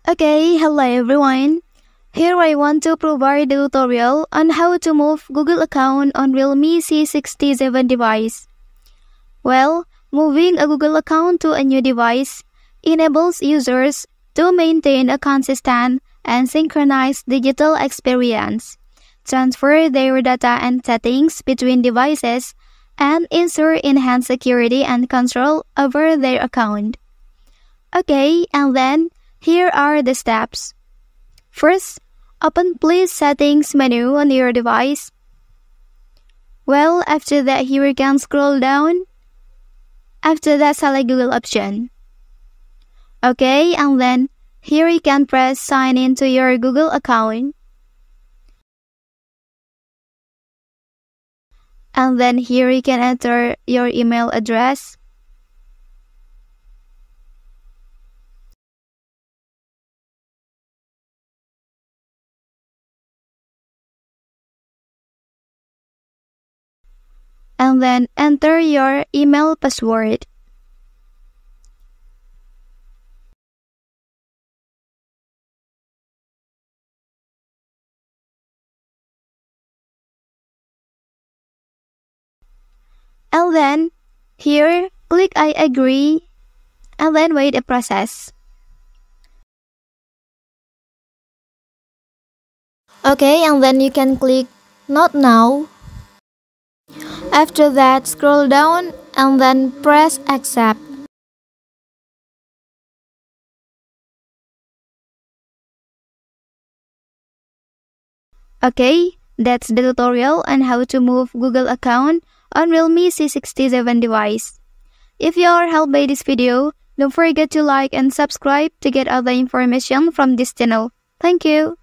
Okay, hello everyone. Here I want to provide a tutorial on how to move Google account on Realme C67 device. Well, moving a Google account to a new device enables users to maintain a consistent and synchronized digital experience, transfer their data and settings between devices, and ensure enhanced security and control over their account. Okay, and then here are the steps. First, open Please Settings menu on your device. Well, after that, here you can scroll down. After that, select Google option. Okay, and then here you can press Sign in to your Google account. And then here you can enter your email address. And then enter your email password. And then here, click I agree, and then wait a process. Okay, and then you can click Not Now. After that, scroll down and then press Accept. Okay, that's the tutorial on how to move Google account on Realme C67 device. If you are helped by this video, don't forget to like and subscribe to get other information from this channel. Thank you.